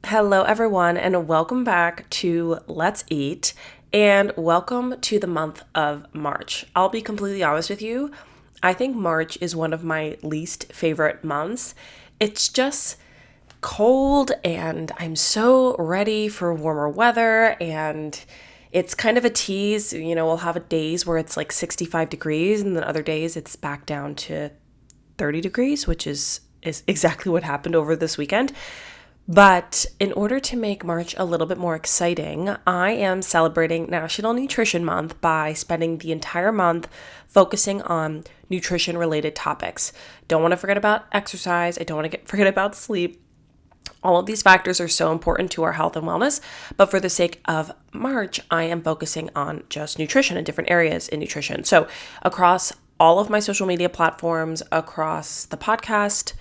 Hello, everyone, and welcome back to Let's Eat, and welcome to the month of March. I'll be completely honest with you. I think March is one of my least favorite months. It's just cold, and I'm so ready for warmer weather, and it's kind of a tease. We'll have days where it's like 65 degrees, and then other days it's back down to 30 degrees, which is exactly what happened over this weekend. But in order to make March a little bit more exciting, I am celebrating National Nutrition Month by spending the entire month focusing on nutrition-related topics. Don't want to forget about exercise. I don't want to forget about sleep. All of these factors are so important to our health and wellness, but for the sake of March, I am focusing on just nutrition and different areas in nutrition. So across all of my social media platforms, across the podcast,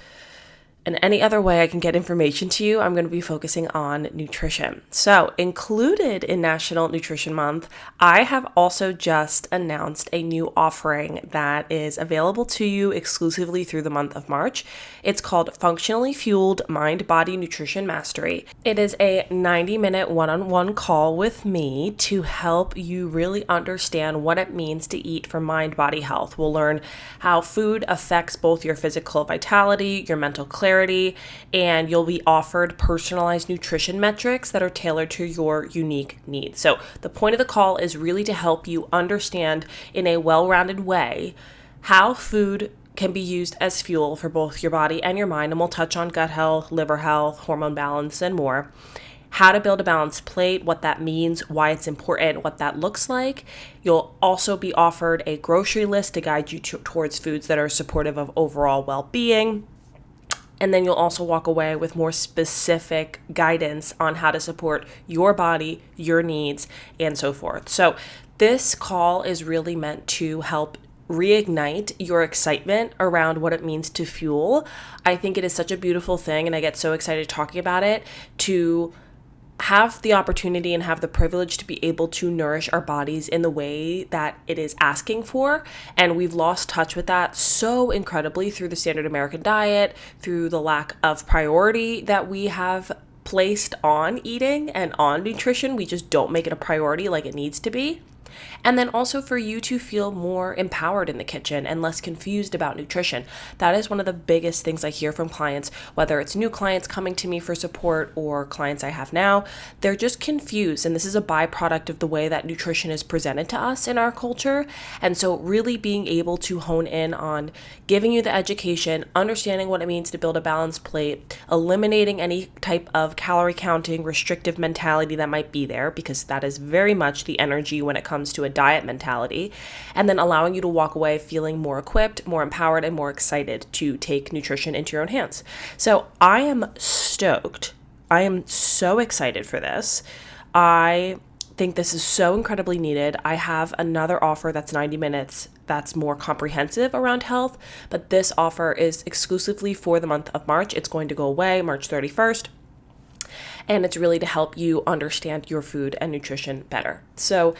and any other way I can get information to you, I'm going to be focusing on nutrition. So, included in National Nutrition Month, I have also just announced a new offering that is available to you exclusively through the month of March. It's called Functionally Fueled Mind Body Nutrition Mastery. It is a 90-minute one-on-one call with me to help you really understand what it means to eat for mind-body health. We'll learn how food affects both your physical vitality, your mental clarity, and you'll be offered personalized nutrition metrics that are tailored to your unique needs. So the point of the call is really to help you understand in a well-rounded way how food can be used as fuel for both your body and your mind, and we'll touch on gut health, liver health, hormone balance, and more. How to build a balanced plate, what that means, why it's important, what that looks like. You'll also be offered a grocery list to guide you towards foods that are supportive of overall well-being. And then you'll also walk away with more specific guidance on how to support your body, your needs, and so forth. So this call is really meant to help reignite your excitement around what it means to fuel. I think it is such a beautiful thing, and I get so excited talking about it, to have the opportunity and have the privilege to be able to nourish our bodies in the way that it is asking for. And we've lost touch with that so incredibly through the standard American diet, through the lack of priority that we have placed on eating and on nutrition. We just don't make it a priority like it needs to be. And then also for you to feel more empowered in the kitchen and less confused about nutrition. That is one of the biggest things I hear from clients, whether it's new clients coming to me for support or clients I have now. They're just confused, and this is a byproduct of the way that nutrition is presented to us in our culture. And so really being able to hone in on giving you the education, understanding what it means to build a balanced plate, eliminating any type of calorie counting, restrictive mentality that might be there, because that is very much the energy when it comes to a diet mentality, and then allowing you to walk away feeling more equipped, more empowered, and more excited to take nutrition into your own hands. So I am stoked. I am so excited for this. I think this is so incredibly needed. I have another offer that's 90 minutes that's more comprehensive around health, but this offer is exclusively for the month of March. It's going to go away March 31st. And it's really to help you understand your food and nutrition better. So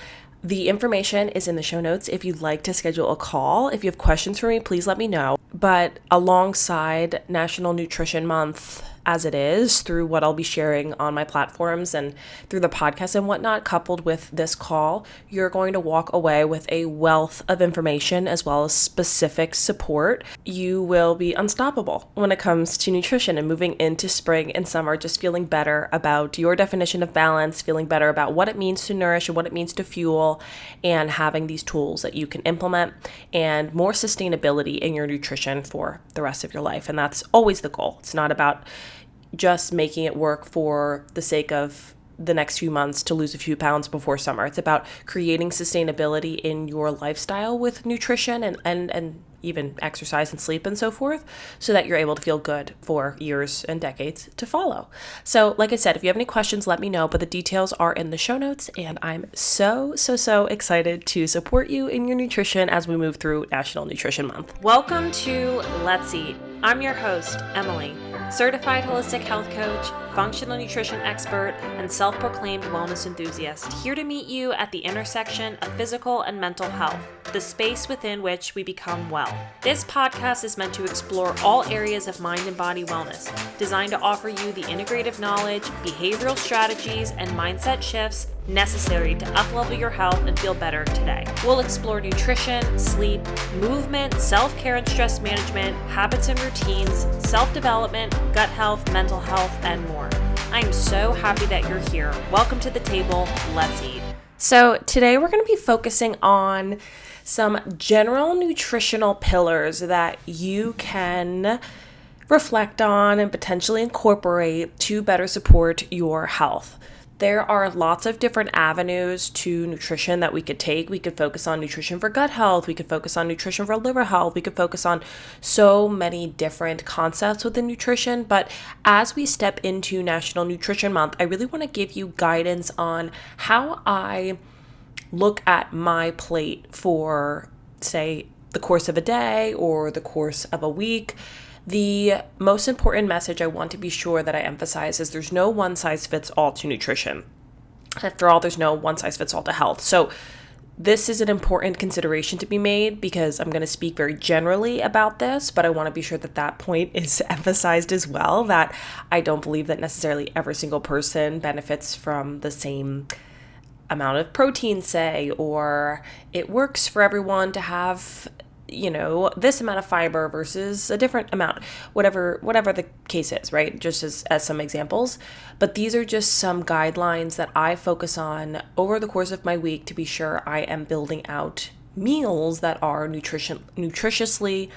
the information is in the show notes if you'd like to schedule a call. If you have questions for me, please let me know. But alongside National Nutrition Month, as it is, through what I'll be sharing on my platforms and through the podcast and whatnot, coupled with this call, you're going to walk away with a wealth of information as well as specific support. You will be unstoppable when it comes to nutrition and moving into spring and summer, just feeling better about your definition of balance, feeling better about what it means to nourish and what it means to fuel, and having these tools that you can implement and more sustainability in your nutrition for the rest of your life. And that's always the goal. It's not about just making it work for the sake of the next few months to lose a few pounds before summer. It's about creating sustainability in your lifestyle with nutrition and even exercise and sleep and so forth, so that you're able to feel good for years and decades to follow. So like I said, if you have any questions, let me know, but the details are in the show notes, and I'm so excited to support you in your nutrition as we move through National Nutrition Month. Welcome to Let's Eat. I'm your host, Emily, Certified holistic health coach, functional nutrition expert, and self-proclaimed wellness enthusiast, here to meet you at the intersection of physical and mental health, the space within which we become well. This podcast is meant to explore all areas of mind and body wellness, designed to offer you the integrative knowledge, behavioral strategies, and mindset shifts necessary to uplevel your health and feel better today. We'll explore nutrition, sleep, movement, self-care and stress management, habits and routines, self-development, gut health, mental health, and more. I'm so happy that you're here. Welcome to the table. Let's eat. So today we're going to be focusing on some general nutritional pillars that you can reflect on and potentially incorporate to better support your health. There are lots of different avenues to nutrition that we could take. We could focus on nutrition for gut health. We could focus on nutrition for liver health. We could focus on so many different concepts within nutrition. But as we step into National Nutrition Month, I really want to give you guidance on how I look at my plate for, say, the course of a day or the course of a week. The most important message I want to be sure that I emphasize is there's no one size fits all to nutrition. After all, there's no one size fits all to health. So this is an important consideration to be made because I'm going to speak very generally about this, but I want to be sure that that point is emphasized as well, that I don't believe that necessarily every single person benefits from the same amount of protein, say, or it works for everyone to have this amount of fiber versus a different amount, whatever the case is, right? Just as some examples. But these are just some guidelines that I focus on over the course of my week to be sure I am building out meals that are nutritiously,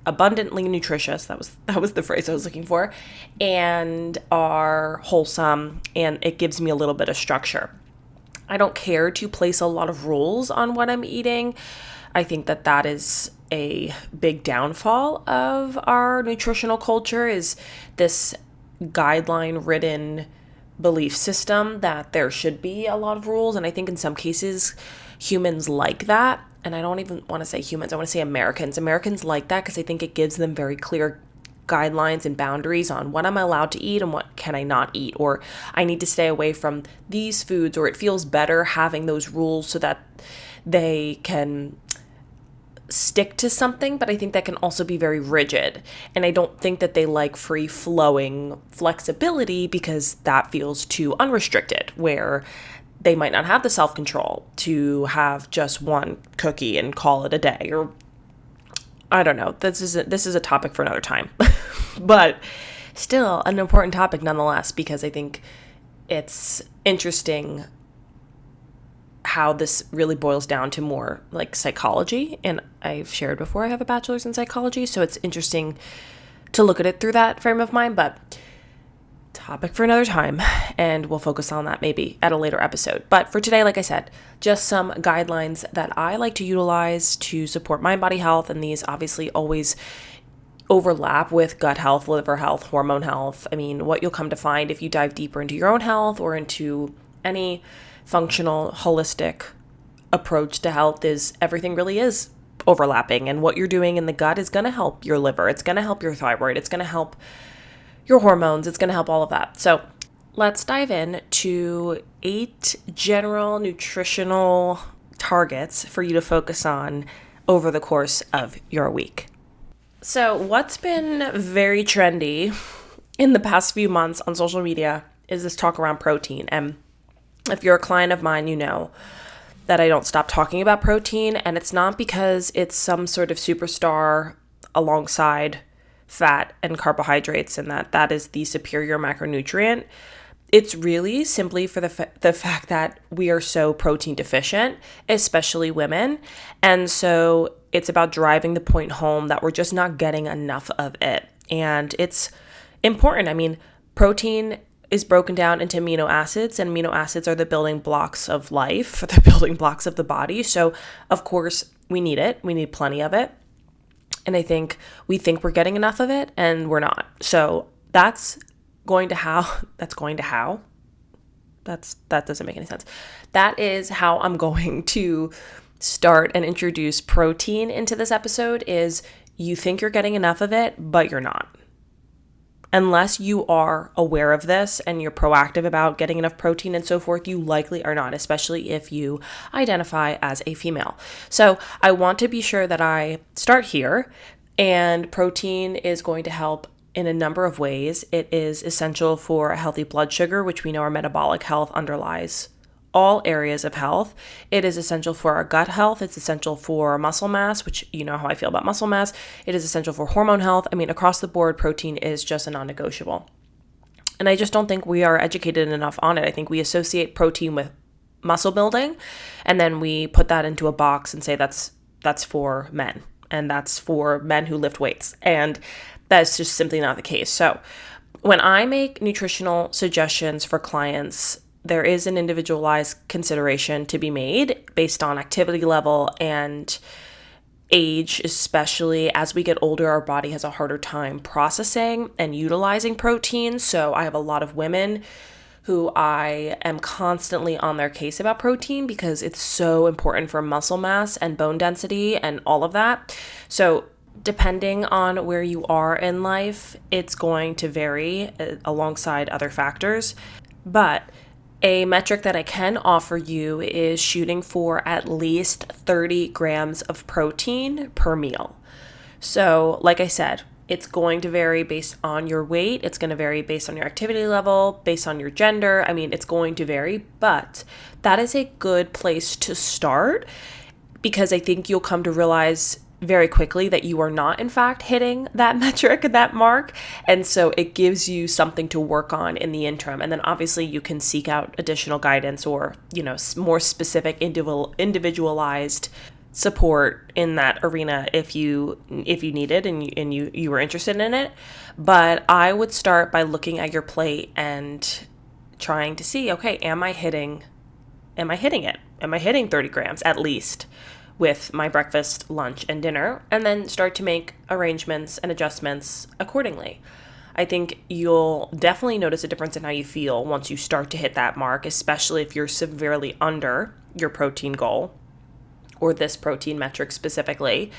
abundantly nutritious. That was the phrase I was looking for, and are wholesome, and it gives me a little bit of structure. I don't care to place a lot of rules on what I'm eating. I think that is a big downfall of our nutritional culture, is this guideline-ridden belief system that there should be a lot of rules. And I think in some cases, humans like that. And I don't even want to say humans, I want to say Americans. Americans like that because I think it gives them very clear guidelines and boundaries on what I'm allowed to eat and what can I not eat, or I need to stay away from these foods, or it feels better having those rules so that they can stick to something. But I think that can also be very rigid, and I don't think that they like free-flowing flexibility because that feels too unrestricted, where they might not have the self-control to have just one cookie and call it a day, or I don't know. This is a topic for another time, but still an important topic nonetheless, because I think it's interesting how this really boils down to more like psychology. And I've shared before, I have a bachelor's in psychology, so it's interesting to look at it through that frame of mind, but topic for another time, and we'll focus on that maybe at a later episode. But for today, like I said, just some guidelines that I like to utilize to support mind body health, and these obviously always overlap with gut health, liver health, hormone health. I mean, what you'll come to find if you dive deeper into your own health or into any functional, holistic approach to health is everything really is overlapping, and what you're doing in the gut is going to help your liver, it's going to help your thyroid, it's going to help your hormones, it's going to help all of that. So let's dive in to 8 general nutritional targets for you to focus on over the course of your week. So what's been very trendy in the past few months on social media is this talk around protein. And if you're a client of mine, you know that I don't stop talking about protein, and it's not because it's some sort of superstar alongside fat and carbohydrates and that is the superior macronutrient. It's really simply for the fact that we are so protein deficient, especially women. And so it's about driving the point home that we're just not getting enough of it. And it's important. I mean, protein is broken down into amino acids, and amino acids are the building blocks of life, the building blocks of the body. So of course we need it. We need plenty of it. And I think we think we're getting enough of it, and we're not. So that doesn't make any sense. That is how I'm going to start and introduce protein into this episode, is you think you're getting enough of it, but you're not. unless you are aware of this and you're proactive about getting enough protein and so forth, you likely are not, especially if you identify as a female. So I want to be sure that I start here, and protein is going to help in a number of ways. It is essential for a healthy blood sugar, which we know our metabolic health underlies all areas of health. It is essential for our gut health. It's essential for muscle mass, which you know how I feel about muscle mass. It is essential for hormone health. I mean, across the board, protein is just a non-negotiable. And I just don't think we are educated enough on it. I think we associate protein with muscle building, and then we put that into a box and say that's for men, and that's for men who lift weights. And that's just simply not the case. So when I make nutritional suggestions for clients, there is an individualized consideration to be made based on activity level and age, especially as we get older. Our body has a harder time processing and utilizing protein. So I have a lot of women who I am constantly on their case about protein because it's so important for muscle mass and bone density and all of that. So depending on where you are in life, it's going to vary alongside other factors. But a metric that I can offer you is shooting for at least 30 grams of protein per meal. So, like I said, it's going to vary based on your weight. It's going to vary based on your activity level, based on your gender. I mean, it's going to vary, but that is a good place to start because I think you'll come to realize very quickly that you are not, in fact, hitting that metric, that mark. And so it gives you something to work on in the interim. And then obviously you can seek out additional guidance or, more specific individualized support in that arena if you need it and you were interested in it. But I would start by looking at your plate and trying to see, okay, am I hitting it? Am I hitting 30 grams at least with my breakfast, lunch, and dinner, and then start to make arrangements and adjustments accordingly. I think you'll definitely notice a difference in how you feel once you start to hit that mark, especially if you're severely under your protein goal or this protein metric specifically,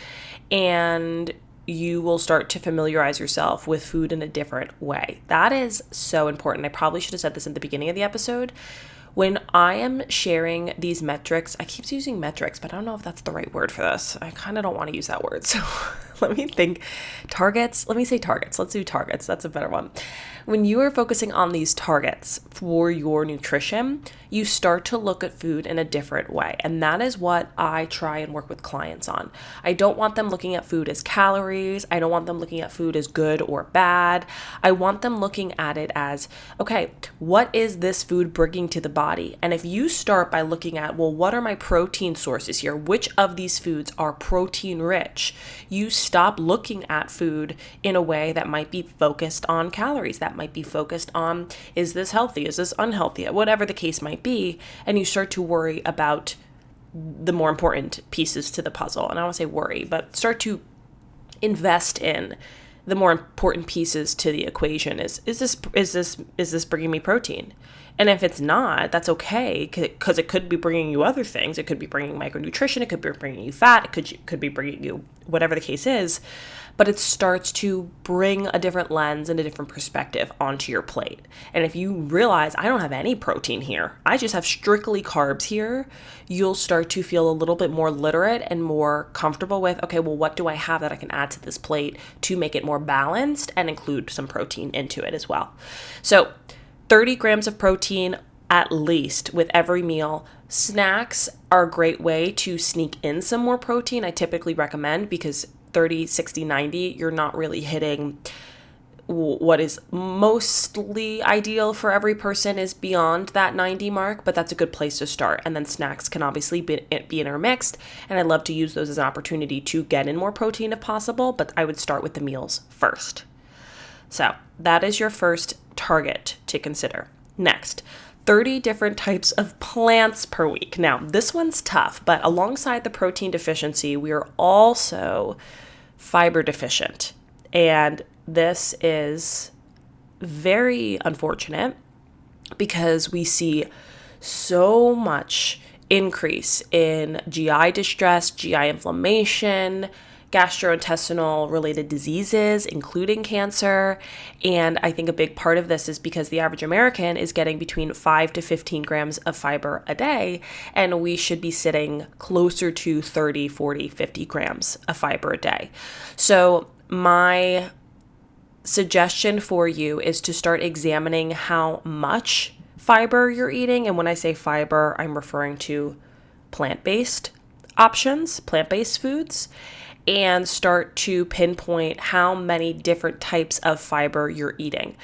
and you will start to familiarize yourself with food in a different way. That is so important. I probably should have said this at the beginning of the episode. When I am sharing these metrics, I keep using metrics, but I don't know if that's the right word for this. I kind of don't want to use that word. So let me think. Targets. Let me say targets. Let's do targets. That's a better one. When you are focusing on these targets for your nutrition, you start to look at food in a different way. And that is what I try and work with clients on. I don't want them looking at food as calories. I don't want them looking at food as good or bad. I want them looking at it as, okay, what is this food bringing to the body? And if you start by looking at, well, what are my protein sources here? Which of these foods are protein rich? You stop looking at food in a way that might be focused on calories, that might be focused on, is this healthy? Is this unhealthy? Whatever the case might be. And you start to worry about the more important pieces to the puzzle. And I don't want to say worry, but start to invest in the more important pieces to the equation. Is this bringing me protein? And if it's not, that's okay, because it could be bringing you other things. It could be bringing micronutrition. It could be bringing you fat. It could be bringing you whatever the case is. But it starts to bring a different lens and a different perspective onto your plate. And if you realize, I don't have any protein here, I just have strictly carbs here, you'll start to feel a little bit more literate and more comfortable with, okay, well, what do I have that I can add to this plate to make it more balanced and include some protein into it as well? So 30 grams of protein at least with every meal. Snacks are a great way to sneak in some more protein. I typically recommend, because 30, 60, 90, you're not really hitting what is mostly ideal for every person is beyond that 90 mark, but that's a good place to start. And then snacks can obviously be intermixed, and I love to use those as an opportunity to get in more protein if possible, but I would start with the meals first. So that is your first target to consider. Next, 30 different types of plants per week. Now, this one's tough, but alongside the protein deficiency, we are also fiber deficient. And this is very unfortunate because we see so much increase in GI distress, GI inflammation, gastrointestinal related diseases, including cancer. And I think a big part of this is because the average American is getting between 5 to 15 grams of fiber a day, and we should be sitting closer to 30, 40, 50 grams of fiber a day. So my suggestion for you is to start examining how much fiber you're eating. And when I say fiber, I'm referring to plant-based options, plant-based foods, and start to pinpoint how many different types of fiber you're eating.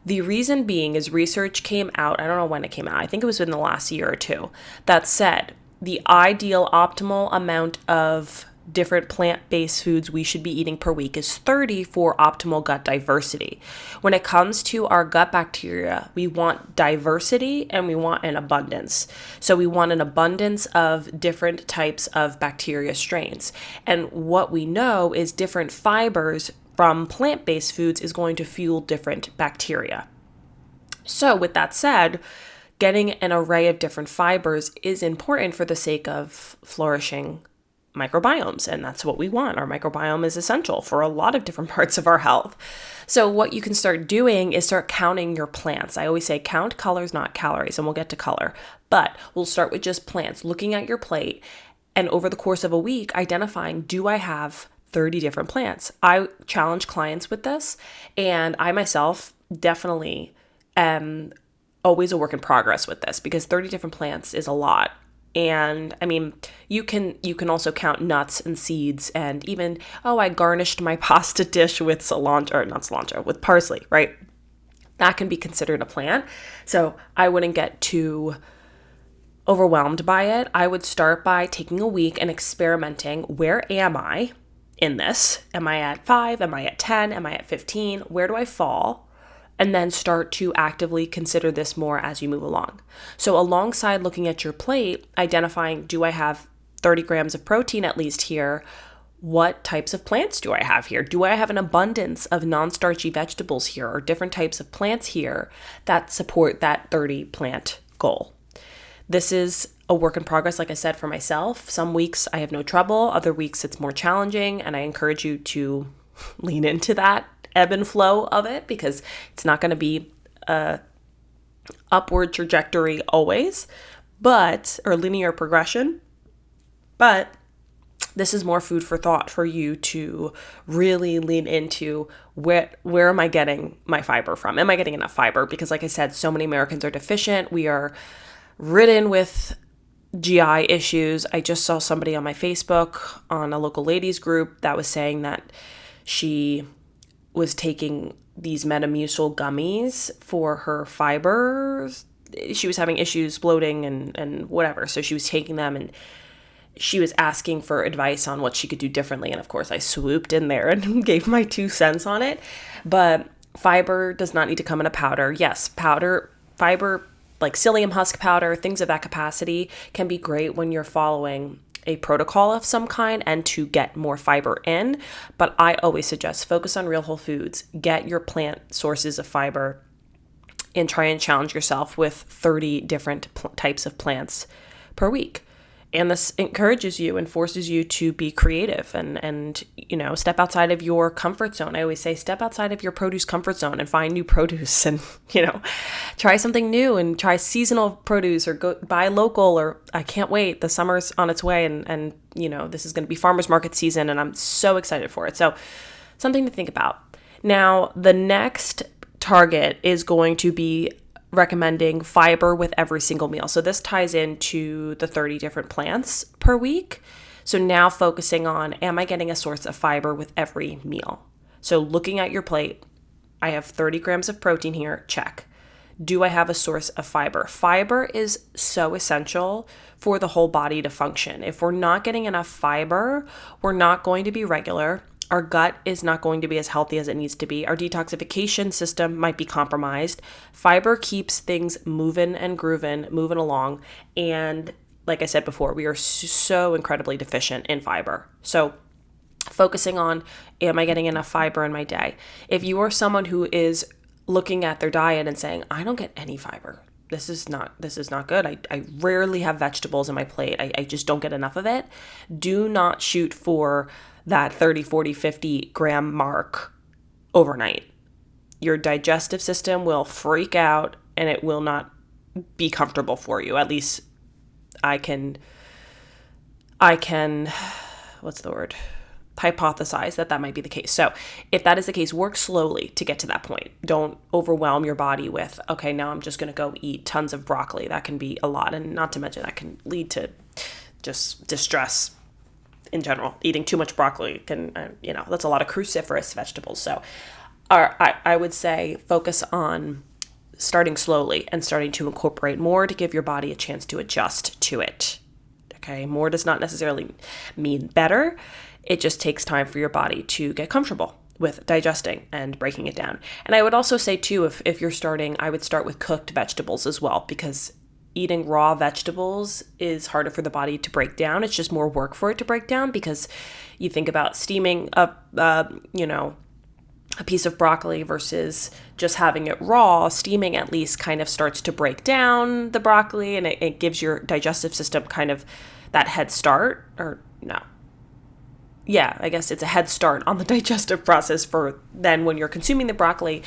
The reason being is research came out, I don't know when it came out, I think it was in the last year or two, that said the ideal optimal amount of different plant-based foods we should be eating per week is 30 for optimal gut diversity. When it comes to our gut bacteria, we want diversity and we want an abundance. So we want an abundance of different types of bacteria strains. And what we know is different fibers from plant-based foods is going to fuel different bacteria. So with that said, getting an array of different fibers is important for the sake of flourishing microbiomes, and that's what we want. Our microbiome is essential for a lot of different parts of our health. So what you can start doing is start counting your plants. I always say count colors, not calories, and we'll get to color. But we'll start with just plants, looking at your plate, and over the course of a week, identifying, do I have 30 different plants? I challenge clients with this, and I myself definitely am always a work in progress with this because 30 different plants is a lot. And I mean, you can also count nuts and seeds, and even, I garnished my pasta dish with with parsley, right? That can be considered a plant. So I wouldn't get too overwhelmed by it. I would start by taking a week and experimenting. Where am I in this? Am I at 5? Am I at 10? Am I at 15? Where do I fall? And then start to actively consider this more as you move along. So alongside looking at your plate, identifying, do I have 30 grams of protein at least here? What types of plants do I have here? Do I have an abundance of non-starchy vegetables here or different types of plants here that support that 30 plant goal? This is a work in progress, like I said, for myself. Some weeks I have no trouble, other weeks it's more challenging, and I encourage you to lean into that ebb and flow of it because it's not going to be a upward trajectory always, or linear progression. But this is more food for thought for you to really lean into where am I getting my fiber from? Am I getting enough fiber? Because like I said, so many Americans are deficient. We are ridden with GI issues. I just saw somebody on my Facebook on a local ladies group that was saying that she was taking these Metamucil gummies for her fibers. She was having issues bloating and whatever. So she was taking them and she was asking for advice on what she could do differently. And of course I swooped in there and gave my 2 cents on it. But fiber does not need to come in a powder. Yes, fiber, like psyllium husk powder, things of that capacity can be great when you're following a protocol of some kind and to get more fiber in. But I always suggest focus on real whole foods, get your plant sources of fiber, and try and challenge yourself with 30 different types of plants per week. And this encourages you and forces you to be creative and step outside of your comfort zone. I always say step outside of your produce comfort zone and find new produce and, try something new and try seasonal produce or go buy local. Or I can't wait. The summer's on its way and this is going to be farmers market season and I'm so excited for it. So something to think about. Now, the next target is going to be recommending fiber with every single meal. So this ties into the 30 different plants per week. So now focusing on, am I getting a source of fiber with every meal? So looking at your plate, I have 30 grams of protein here, check. Do I have a source of fiber? Fiber is so essential for the whole body to function. If we're not getting enough fiber, we're not going to be regular. Our gut is not going to be as healthy as it needs to be. Our detoxification system might be compromised. Fiber keeps things moving and grooving, moving along. And like I said before, we are so incredibly deficient in fiber. So focusing on, am I getting enough fiber in my day? If you are someone who is looking at their diet and saying, I don't get any fiber, this is not good. I rarely have vegetables in my plate. I just don't get enough of it. Do not shoot for that 30, 40, 50 gram mark overnight. Your digestive system will freak out and it will not be comfortable for you. At least I can, what's the word? Hypothesize that might be the case. So if that is the case, work slowly to get to that point. Don't overwhelm your body with, okay, now I'm just going to go eat tons of broccoli. That can be a lot. And not to mention that can lead to just distress in general. Eating too much broccoli can, that's a lot of cruciferous vegetables. So I would say focus on starting slowly and starting to incorporate more to give your body a chance to adjust to it. Okay, more does not necessarily mean better. It just takes time for your body to get comfortable with digesting and breaking it down. And I would also say too, if you're starting, I would start with cooked vegetables as well, because eating raw vegetables is harder for the body to break down. It's just more work for it to break down, because you think about steaming up, a piece of broccoli versus just having it raw. Steaming at least kind of starts to break down the broccoli, and it gives your digestive system kind of that head start, or no. Yeah, I guess it's a head start on the digestive process for then when you're consuming the broccoli,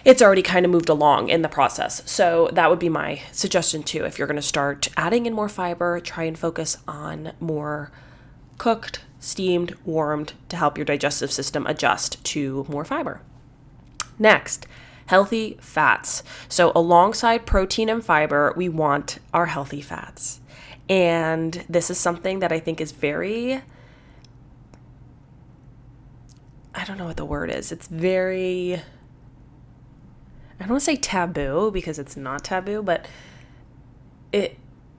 it's already kind of moved along in the process. So that would be my suggestion too. If you're going to start adding in more fiber, try and focus on more cooked, steamed, warmed to help your digestive system adjust to more fiber. Next, healthy fats. So alongside protein and fiber, we want our healthy fats. And this is something that I think is very, I don't know what the word is. It's very, I don't want to say taboo, because it's not taboo, but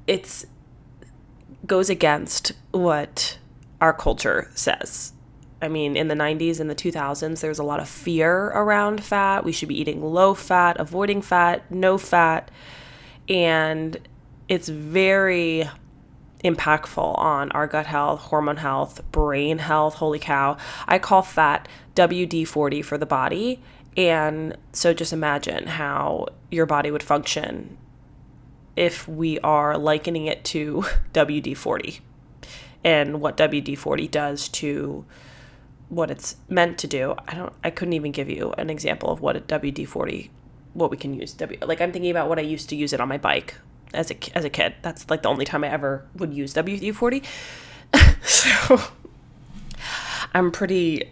it's goes against what our culture says. I mean, in the 90s and the 2000s, there's a lot of fear around fat. We should be eating low fat, avoiding fat, no fat. And it's very impactful on our gut health, hormone health, brain health. Holy cow. I call fat WD-40 for the body. And so just imagine how your body would function if we are likening it to WD-40 and what WD-40 does to what it's meant to do. I couldn't even give you an example of what a WD-40, what we can use. Like I'm thinking about what I used to use it on my bike as a kid. That's like the only time I ever would use WD-40. So I'm pretty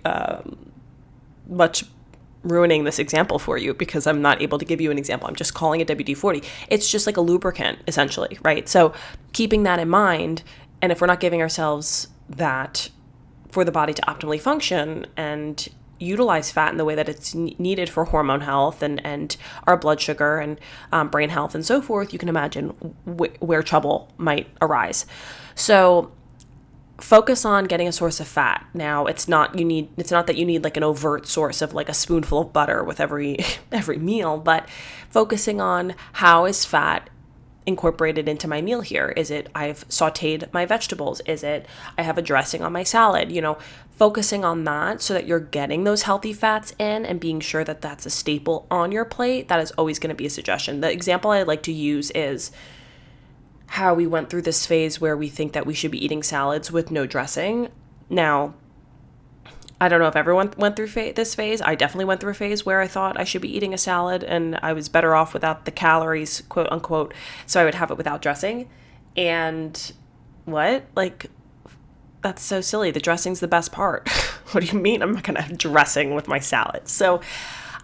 much ruining this example for you because I'm not able to give you an example. I'm just calling it WD-40. It's just like a lubricant, essentially, right? So keeping that in mind, and if we're not giving ourselves that for the body to optimally function and utilize fat in the way that it's needed for hormone health and our blood sugar and brain health and so forth, you can imagine where trouble might arise. So focus on getting a source of fat. Now, it's not that you need like an overt source of like a spoonful of butter with every meal, but focusing on how is fat incorporated into my meal here. Is it I've sauteed my vegetables? Is it I have a dressing on my salad? Focusing on that so that you're getting those healthy fats in and being sure that that's a staple on your plate. That is always going to be a suggestion. The example I like to use is how we went through this phase where we think that we should be eating salads with no dressing. Now, I don't know if everyone went through this phase. I definitely went through a phase where I thought I should be eating a salad and I was better off without the calories, quote unquote, so I would have it without dressing. And what? Like, that's so silly. The dressing's the best part. What do you mean I'm not going to have dressing with my salad? So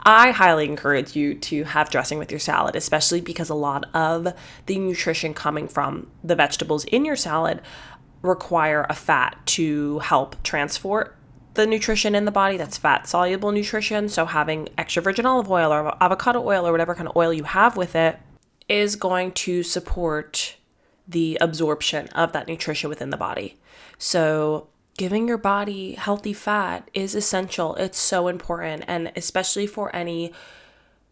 I highly encourage you to have dressing with your salad, especially because a lot of the nutrition coming from the vegetables in your salad require a fat to help transport the nutrition in the body. That's fat soluble nutrition. So having extra virgin olive oil or avocado oil or whatever kind of oil you have with it is going to support the absorption of that nutrition within the body. So giving your body healthy fat is essential. It's so important. And especially for any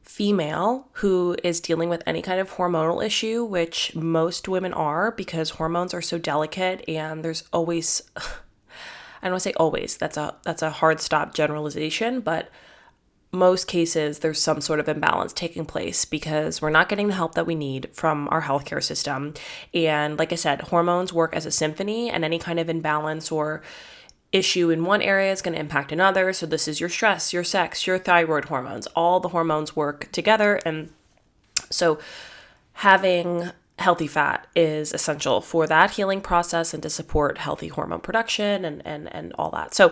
female who is dealing with any kind of hormonal issue, which most women are because hormones are so delicate and there's always, I don't want to say always, that's a hard stop generalization, but most cases there's some sort of imbalance taking place because we're not getting the help that we need from our healthcare system. And like I said, hormones work as a symphony, and any kind of imbalance or issue in one area is going to impact another. So this is your stress, your sex, your thyroid hormones. All the hormones work together. And so having healthy fat is essential for that healing process and to support healthy hormone production and all that. So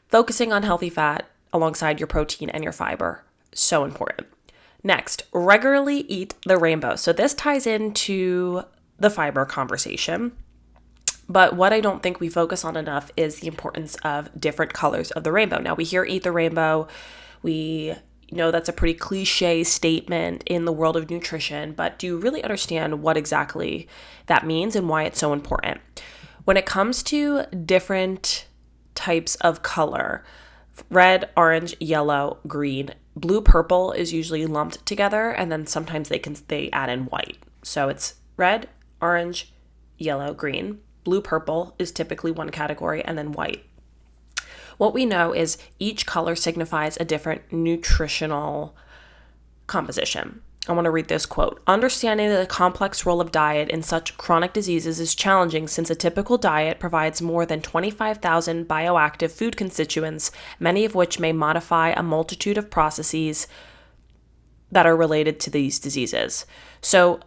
focusing on healthy fat alongside your protein and your fiber, so important. Next, regularly eat the rainbow. So this ties into the fiber conversation. But what I don't think we focus on enough is the importance of different colors of the rainbow. Now, we hear eat the rainbow. We know that's a pretty cliche statement in the world of nutrition, but do you really understand what exactly that means and why it's so important? When it comes to different types of color, red, orange, yellow, green, blue, purple is usually lumped together, and then sometimes they add in white. So it's red, orange, yellow, green. Blue, purple is typically one category, and then white. What we know is each color signifies a different nutritional composition. I want to read this quote. Understanding the complex role of diet in such chronic diseases is challenging since a typical diet provides more than 25,000 bioactive food constituents, many of which may modify a multitude of processes that are related to these diseases. So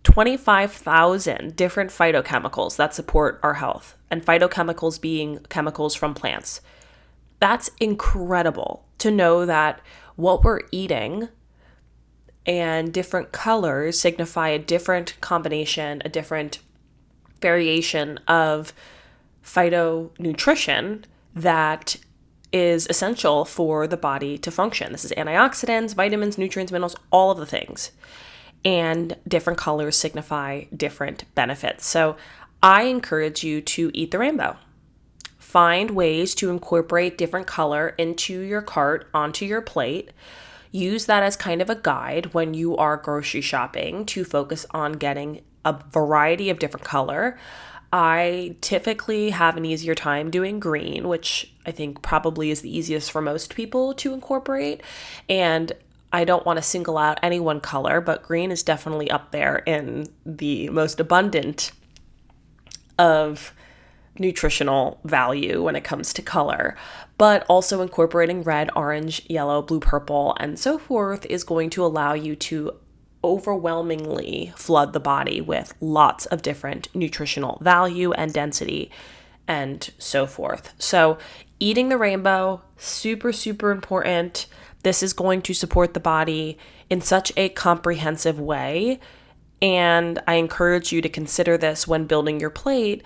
25,000 different phytochemicals that support our health, and phytochemicals being chemicals from plants. That's incredible to know that what we're eating and different colors signify a different combination, a different variation of phytonutrition that is essential for the body to function. This is antioxidants, vitamins, nutrients, minerals, all of the things. And different colors signify different benefits. So I encourage you to eat the rainbow. Find ways to incorporate different color into your cart, onto your plate. Use that as kind of a guide when you are grocery shopping to focus on getting a variety of different color. I typically have an easier time doing green, which I think probably is the easiest for most people to incorporate. And I don't want to single out any one color, but green is definitely up there in the most abundant of nutritional value when it comes to color. But also incorporating red, orange, yellow, blue, purple, and so forth is going to allow you to overwhelmingly flood the body with lots of different nutritional value and density and so forth. So eating the rainbow, super, super important. This is going to support the body in such a comprehensive way. And I encourage you to consider this when building your plate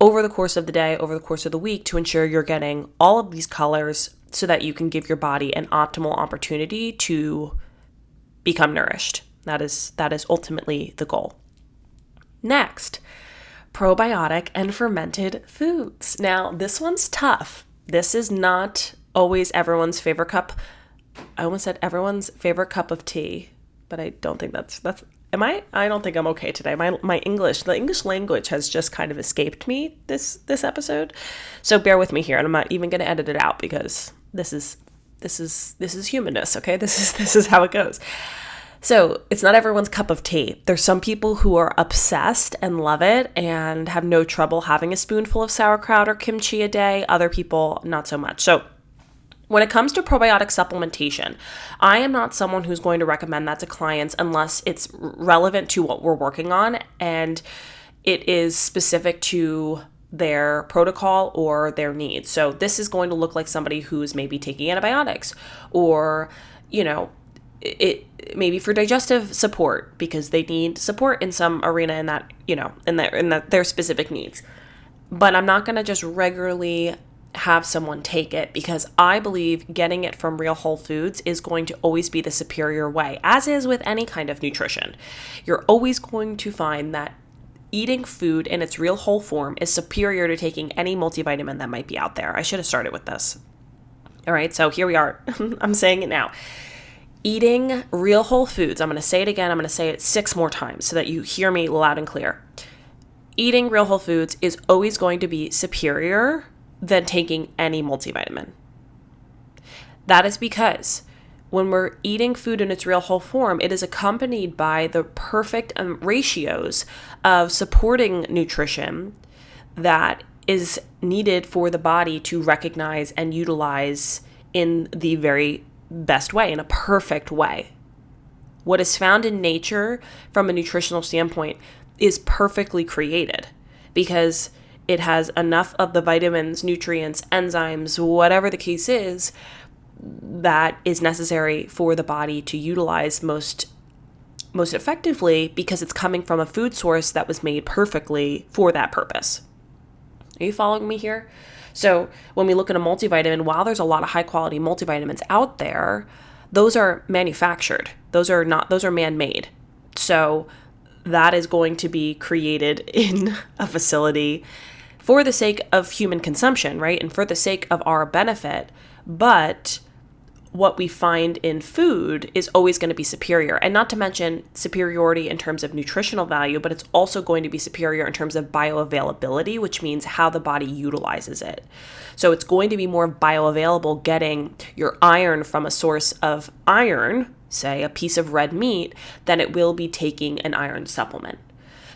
over the course of the day, over the course of the week, to ensure you're getting all of these colors so that you can give your body an optimal opportunity to become nourished. That is ultimately the goal. Next, probiotic and fermented foods. Now, this one's tough. This is not always everyone's favorite cup. I almost said everyone's favorite cup of tea, but I don't think that's am I? I don't think I'm okay today. My English, the English language has just kind of escaped me this episode. So bear with me here, and I'm not even going to edit it out because this is humanness, okay? This is how it goes. So it's not everyone's cup of tea. There's some people who are obsessed and love it and have no trouble having a spoonful of sauerkraut or kimchi a day. Other people, not so much. So when it comes to probiotic supplementation, I am not someone who's going to recommend that to clients unless it's relevant to what we're working on and it is specific to their protocol or their needs. So this is going to look like somebody who's maybe taking antibiotics or, it maybe for digestive support because they need support in some arena in that, in their specific needs. But I'm not going to just regularly have someone take it because I believe getting it from real whole foods is going to always be the superior way, as is with any kind of nutrition. You're always going to find that eating food in its real whole form is superior to taking any multivitamin that might be out there. I should have started with this. All right, so here we are. I'm saying it now. Eating real whole foods, I'm going to say it again, I'm going to say it 6 more times so that you hear me loud and clear. Eating real whole foods is always going to be superior than taking any multivitamin. That is because when we're eating food in its real whole form, it is accompanied by the perfect ratios of supporting nutrition that is needed for the body to recognize and utilize in the very best way, in a perfect way. What is found in nature from a nutritional standpoint is perfectly created because it has enough of the vitamins, nutrients, enzymes, whatever the case is, that is necessary for the body to utilize most effectively because it's coming from a food source that was made perfectly for that purpose. Are you following me here? So when we look at a multivitamin, while there's a lot of high quality multivitamins out there, those are manufactured. Those are man-made. So that is going to be created in a facility for the sake of human consumption, right? And for the sake of our benefit. But what we find in food is always going to be superior. And not to mention superiority in terms of nutritional value, but it's also going to be superior in terms of bioavailability, which means how the body utilizes it. So it's going to be more bioavailable getting your iron from a source of iron, say a piece of red meat, than it will be taking an iron supplement.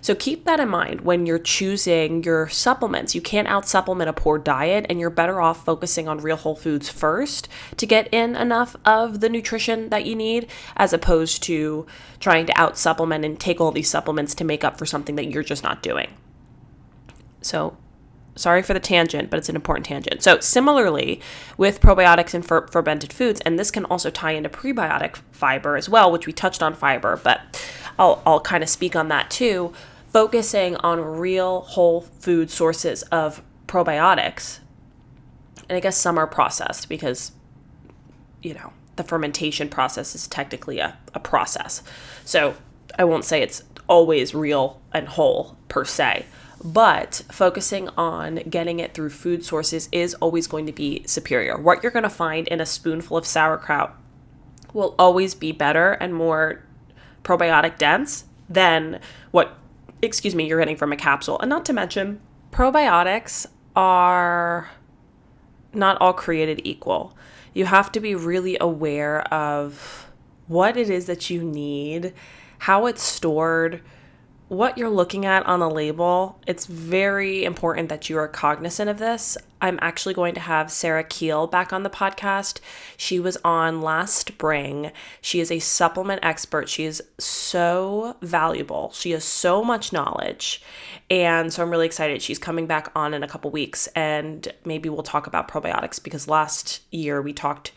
So keep that in mind when you're choosing your supplements. You can't out-supplement a poor diet, and you're better off focusing on real whole foods first to get in enough of the nutrition that you need, as opposed to trying to out-supplement and take all these supplements to make up for something that you're just not doing. So sorry for the tangent, but it's an important tangent. So similarly with probiotics and fermented foods, and this can also tie into prebiotic fiber as well, which we touched on fiber, but I'll kind of speak on that too. Focusing on real whole food sources of probiotics, and I guess some are processed because, the fermentation process is technically a process. So I won't say it's always real and whole per se, but focusing on getting it through food sources is always going to be superior. What you're going to find in a spoonful of sauerkraut will always be better and more probiotic dense than what you're getting from a capsule. And not to mention, probiotics are not all created equal. You have to be really aware of what it is that you need, how it's stored, what you're looking at on a label. It's very important that you are cognizant of this. I'm actually going to have Sarah Keel back on the podcast. She was on last spring. She is a supplement expert. She is so valuable. She has so much knowledge. And so I'm really excited. She's coming back on in a couple weeks, and maybe we'll talk about probiotics because last year we talked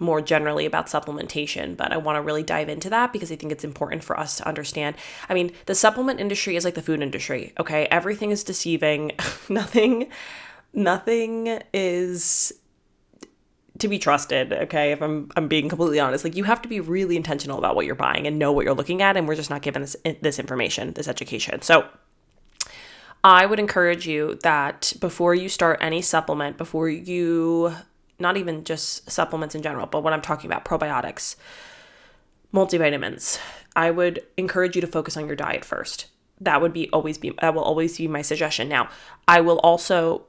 more generally about supplementation, but I want to really dive into that because I think it's important for us to understand. I mean, the supplement industry is like the food industry, okay? Everything is deceiving. Nothing is to be trusted, okay? If I'm being completely honest, like you have to be really intentional about what you're buying and know what you're looking at, and we're just not given this information, this education. So I would encourage you that before you start any supplement, before you, not even just supplements in general, but when I'm talking about probiotics, multivitamins, I would encourage you to focus on your diet first. That will always be my suggestion. Now, I will also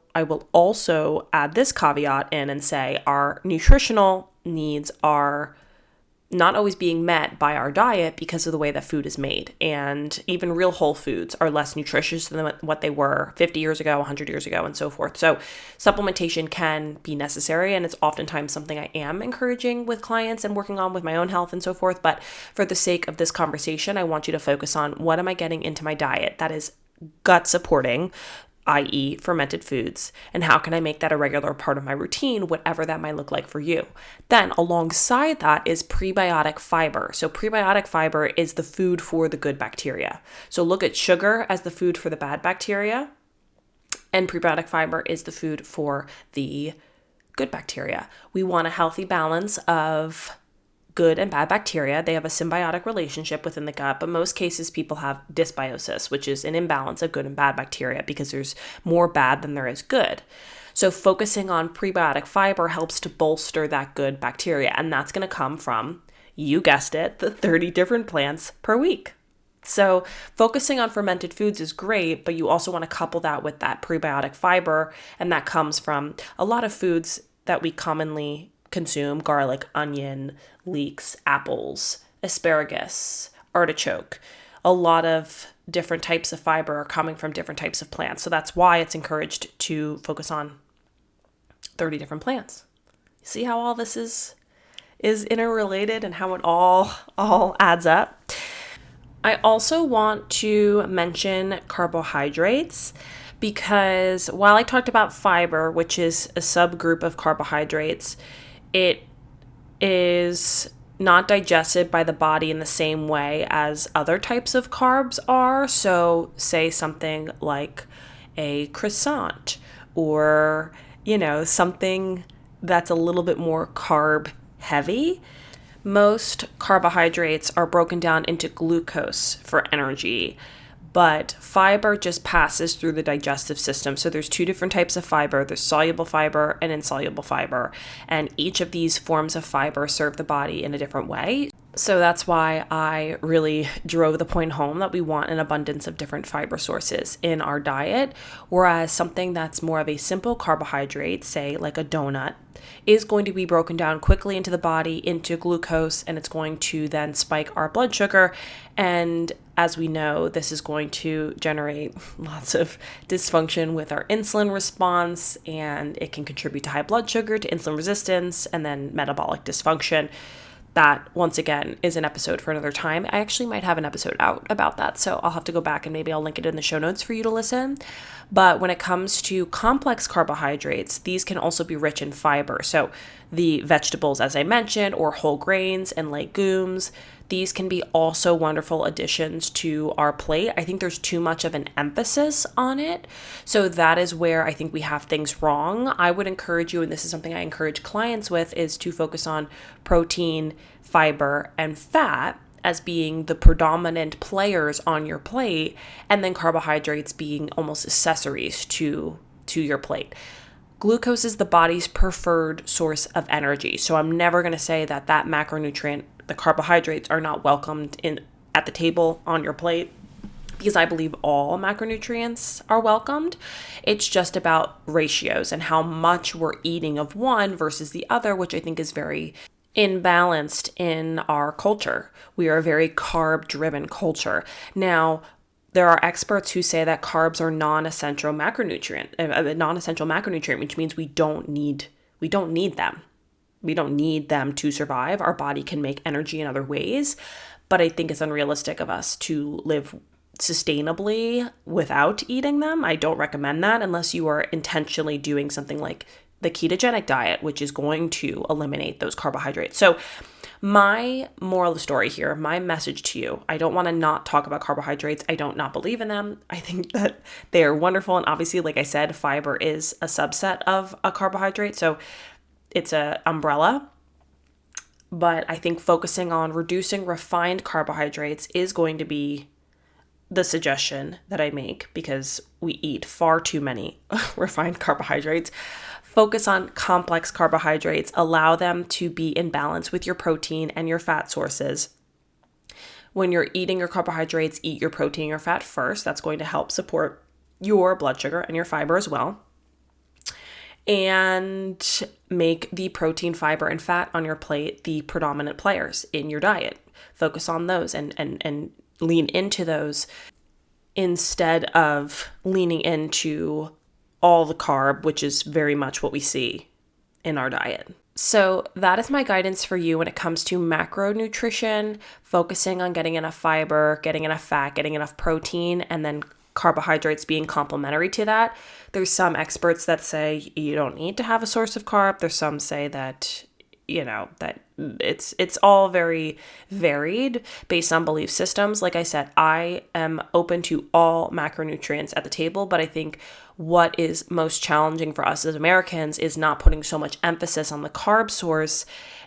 add this caveat in and say our nutritional needs are not always being met by our diet because of the way that food is made. And even real whole foods are less nutritious than what they were 50 years ago, 100 years ago, and so forth. So supplementation can be necessary, and it's oftentimes something I am encouraging with clients and working on with my own health and so forth. But for the sake of this conversation, I want you to focus on what am I getting into my diet that is gut supporting, i.e. fermented foods, and how can I make that a regular part of my routine, whatever that might look like for you. Then alongside that is prebiotic fiber. So prebiotic fiber is the food for the good bacteria. So look at sugar as the food for the bad bacteria, and prebiotic fiber is the food for the good bacteria. We want a healthy balance of good and bad bacteria. They have a symbiotic relationship within the gut, but most cases people have dysbiosis, which is an imbalance of good and bad bacteria because there's more bad than there is good. So focusing on prebiotic fiber helps to bolster that good bacteria, and that's going to come from, you guessed it, the 30 different plants per week. So focusing on fermented foods is great, but you also want to couple that with that prebiotic fiber, and that comes from a lot of foods that we commonly consume: garlic, onion, leeks, apples, asparagus, artichoke, a lot of different types of fiber are coming from different types of plants. So that's why it's encouraged to focus on 30 different plants. See how all this is interrelated and how it all adds up? I also want to mention carbohydrates, because while I talked about fiber, which is a subgroup of carbohydrates, it is not digested by the body in the same way as other types of carbs are. So say something like a croissant, or, something that's a little bit more carb heavy. Most carbohydrates are broken down into glucose for energy, but fiber just passes through the digestive system. So there's two different types of fiber. There's soluble fiber and insoluble fiber, and each of these forms of fiber serve the body in a different way. So that's why I really drove the point home that we want an abundance of different fiber sources in our diet, whereas something that's more of a simple carbohydrate, say like a donut, is going to be broken down quickly into the body into glucose, and it's going to then spike our blood sugar. And as we know, this is going to generate lots of dysfunction with our insulin response, and it can contribute to high blood sugar, to insulin resistance, and then metabolic dysfunction. That, once again, is an episode for another time. I actually might have an episode out about that, so I'll have to go back and maybe I'll link it in the show notes for you to listen. But when it comes to complex carbohydrates, these can also be rich in fiber. So the vegetables, as I mentioned, or whole grains and legumes, these can be also wonderful additions to our plate. I think there's too much of an emphasis on it. So that is where I think we have things wrong. I would encourage you, and this is something I encourage clients with, is to focus on protein, fiber, and fat as being the predominant players on your plate, and then carbohydrates being almost accessories to your plate. Glucose is the body's preferred source of energy. So I'm never going to say that macronutrient, the carbohydrates, are not welcomed in at the table on your plate, because I believe all macronutrients are welcomed. It's just about ratios and how much we're eating of one versus the other, which I think is very imbalanced in our culture. We are a very carb-driven culture. Now, there are experts who say that carbs are non-essential macronutrient, which means we don't need them. We don't need them to survive. Our body can make energy in other ways, but I think it's unrealistic of us to live sustainably without eating them. I don't recommend that unless you are intentionally doing something like the ketogenic diet, which is going to eliminate those carbohydrates. So my moral of the story here, my message to you, I don't want to not talk about carbohydrates. I don't not believe in them. I think that they are wonderful. And obviously, like I said, fiber is a subset of a carbohydrate. So it's an umbrella. But I think focusing on reducing refined carbohydrates is going to be the suggestion that I make, because we eat far too many refined carbohydrates. Focus on complex carbohydrates. Allow them to be in balance with your protein and your fat sources. When you're eating your carbohydrates, eat your protein and your fat first. That's going to help support your blood sugar and your fiber as well. And make the protein, fiber, and fat on your plate the predominant players in your diet. Focus on those and lean into those instead of leaning into all the carb, which is very much what we see in our diet. So that is my guidance for you when it comes to macronutrition, focusing on getting enough fiber, getting enough fat, getting enough protein, and then carbohydrates being complementary to that. There's some experts that say you don't need to have a source of carb. There's some say that, that it's all very varied based on belief systems. Like I said, I am open to all macronutrients at the table, but I think what is most challenging for us as Americans is not putting so much emphasis on the carb source,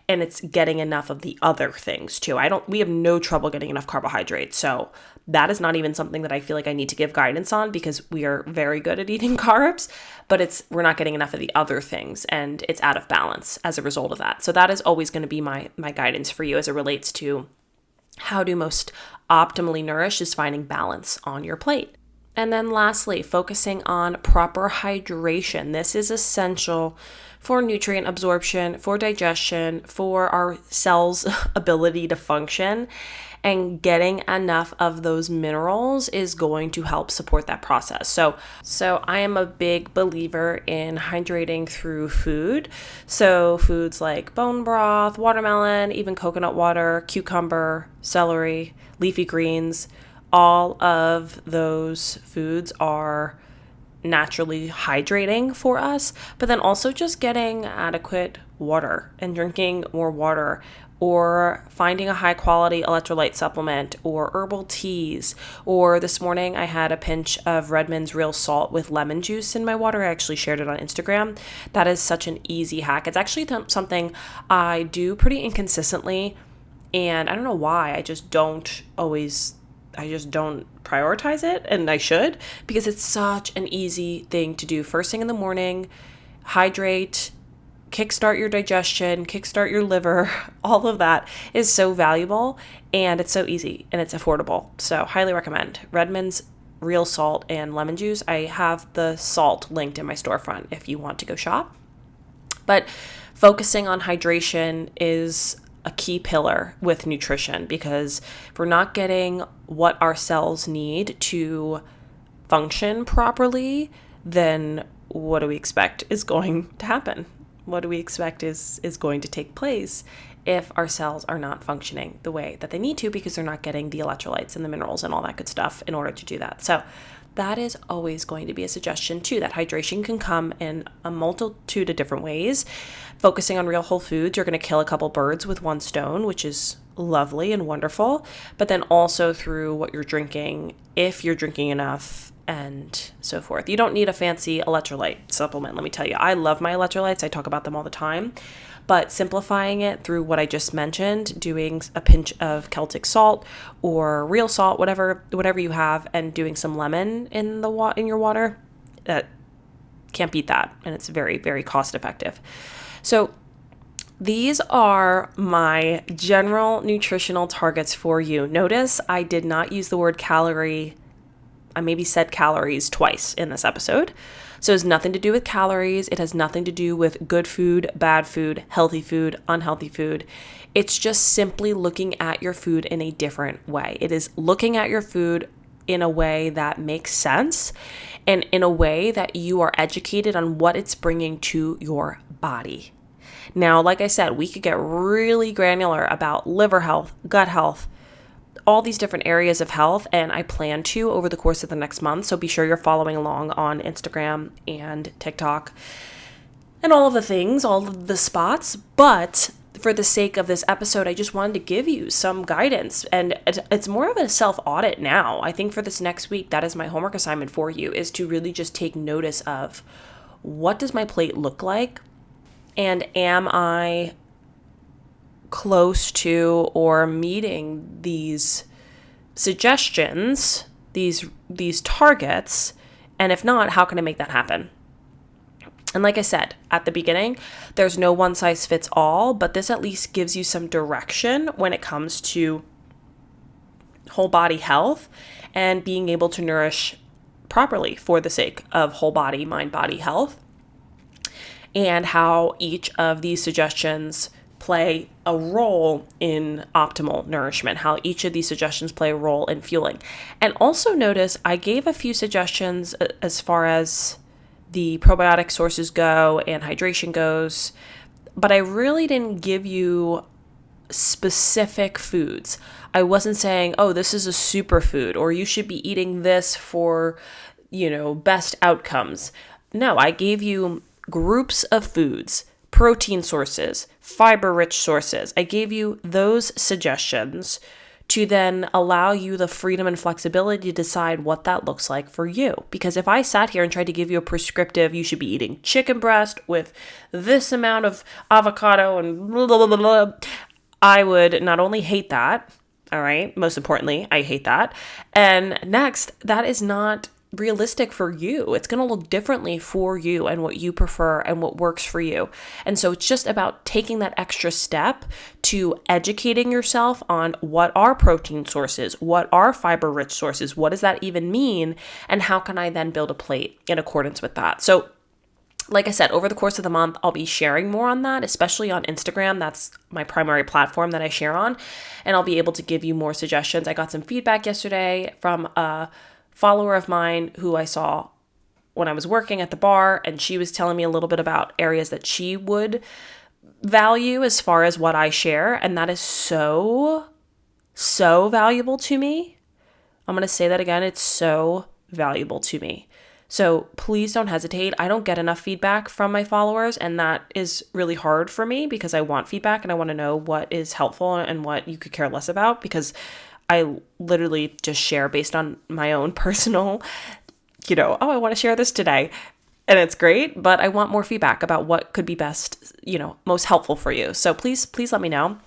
and it's getting enough of the other things too. We have no trouble getting enough carbohydrates. So that is not even something that I feel like I need to give guidance on, because we are very good at eating carbs, but we're not getting enough of the other things, and it's out of balance as a result of that. So that is always going to be my guidance for you as it relates to how to most optimally nourish, is finding balance on your plate. And then lastly, focusing on proper hydration. This is essential for nutrient absorption, for digestion, for our cells' ability to function. And getting enough of those minerals is going to help support that process. So I am a big believer in hydrating through food. So foods like bone broth, watermelon, even coconut water, cucumber, celery, leafy greens, all of those foods are naturally hydrating for us, but then also just getting adequate water and drinking more water, or finding a high quality electrolyte supplement or herbal teas. Or this morning I had a pinch of Redmond's real salt with lemon juice in my water. I actually shared it on Instagram. That is such an easy hack. It's actually something I do pretty inconsistently, and I don't know why. I just don't prioritize it, and I should, because it's such an easy thing to do first thing in the morning. Hydrate, kickstart your digestion, kickstart your liver. All of that is so valuable, and it's so easy and it's affordable. So highly recommend Redmond's real salt and lemon juice. I have the salt linked in my storefront if you want to go shop. But focusing on hydration is a key pillar with nutrition, because if we're not getting what our cells need to function properly, then what do we expect is going to happen? What do we expect is going to take place if our cells are not functioning the way that they need to, because they're not getting the electrolytes and the minerals and all that good stuff in order to do that? So that is always going to be a suggestion too, that hydration can come in a multitude of different ways. Focusing on real whole foods, you're going to kill a couple birds with one stone, which is lovely and wonderful, but then also through what you're drinking, if you're drinking enough, and so forth. You don't need a fancy electrolyte supplement, let me tell you. I love my electrolytes. I talk about them all the time. But simplifying it through what I just mentioned, doing a pinch of Celtic salt or real salt, whatever you have, and doing some lemon in your water, can't beat that. And it's very, very cost effective. So these are my general nutritional targets for you. Notice I did not use the word calorie. I maybe said calories twice in this episode. So it has nothing to do with calories. It has nothing to do with good food, bad food, healthy food, unhealthy food. It's just simply looking at your food in a different way. It is looking at your food in a way that makes sense, and in a way that you are educated on what it's bringing to your body. Now, like I said, we could get really granular about liver health, gut health, all these different areas of health, and I plan to over the course of the next month. So be sure you're following along on Instagram and TikTok and all of the things, all of the spots. But for the sake of this episode, I just wanted to give you some guidance, and it's more of a self-audit now. I think for this next week, that is my homework assignment for you, is to really just take notice of, what does my plate look like? And am I close to or meeting these suggestions, these targets? And if not, how can I make that happen? And like I said at the beginning, there's no one size fits all, but this at least gives you some direction when it comes to whole body health and being able to nourish properly for the sake of whole body, mind, body health, and how each of these suggestions play a role in optimal nourishment, how each of these suggestions play a role in fueling. And also notice I gave a few suggestions as far as the probiotic sources go and hydration goes, but I really didn't give you specific foods. I wasn't saying, oh, this is a superfood, or you should be eating this for, best outcomes. No, I gave you groups of foods, protein sources, fiber-rich sources. I gave you those suggestions to then allow you the freedom and flexibility to decide what that looks like for you. Because if I sat here and tried to give you a prescriptive, you should be eating chicken breast with this amount of avocado and blah, blah, blah, blah, I would not only hate that, all right, most importantly, I hate that. And next, that is not realistic for you. It's going to look differently for you and what you prefer and what works for you. And so it's just about taking that extra step to educating yourself on what are protein sources, what are fiber-rich sources, what does that even mean, and how can I then build a plate in accordance with that. So like I said, over the course of the month, I'll be sharing more on that, especially on Instagram. That's my primary platform that I share on, and I'll be able to give you more suggestions. I got some feedback yesterday from a follower of mine who I saw when I was working at the bar, and she was telling me a little bit about areas that she would value as far as what I share, and that is so valuable to me. I'm going to say that again. It's so valuable to me. So please don't hesitate. I don't get enough feedback from my followers, and that is really hard for me because I want feedback and I want to know what is helpful and what you could care less about, because I literally just share based on my own personal, I want to share this today. And it's great, but I want more feedback about what could be best, most helpful for you. So please let me know.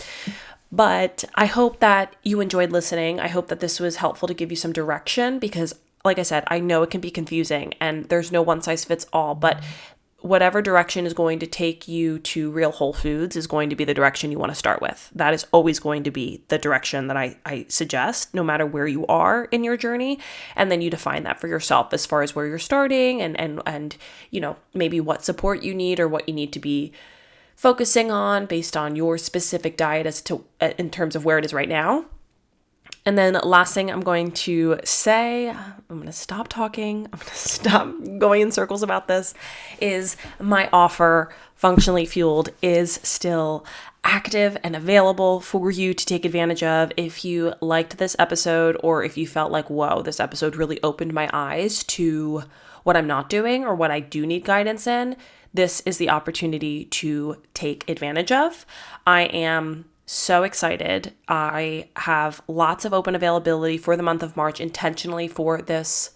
But I hope that you enjoyed listening. I hope that this was helpful to give you some direction, because like I said, I know it can be confusing and there's no one size fits all, but whatever direction is going to take you to real whole foods is going to be the direction you want to start with. That is always going to be the direction that I suggest, no matter where you are in your journey. And then you define that for yourself as far as where you're starting and maybe what support you need or what you need to be focusing on based on your specific diet as to in terms of where it is right now. And then last thing I'm going to say, I'm going to stop talking, I'm going to stop going in circles about this, is my offer, Functionally Fueled, is still active and available for you to take advantage of. If you liked this episode, or if you felt like, whoa, this episode really opened my eyes to what I'm not doing or what I do need guidance in, this is the opportunity to take advantage of. I am so excited. I have lots of open availability for the month of March intentionally for this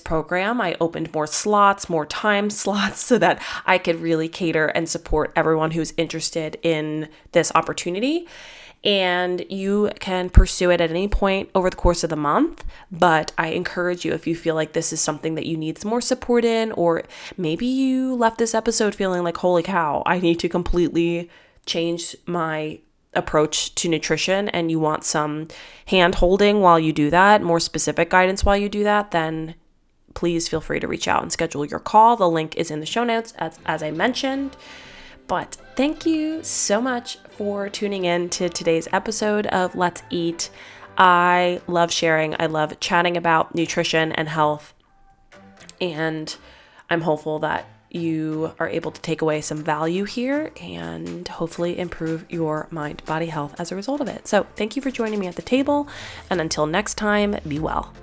program. I opened more slots, more time slots, so that I could really cater and support everyone who's interested in this opportunity. And you can pursue it at any point over the course of the month. But I encourage you, if you feel like this is something that you need some more support in, or maybe you left this episode feeling like, holy cow, I need to completely change my approach to nutrition, and you want some hand holding while you do that, more specific guidance while you do that, then please feel free to reach out and schedule your call. The link is in the show notes, as I mentioned. But thank you so much for tuning in to today's episode of Let's Eat. I love sharing. I love chatting about nutrition and health. And I'm hopeful that you are able to take away some value here and hopefully improve your mind, body health as a result of it. So thank you for joining me at the table. And until next time, be well.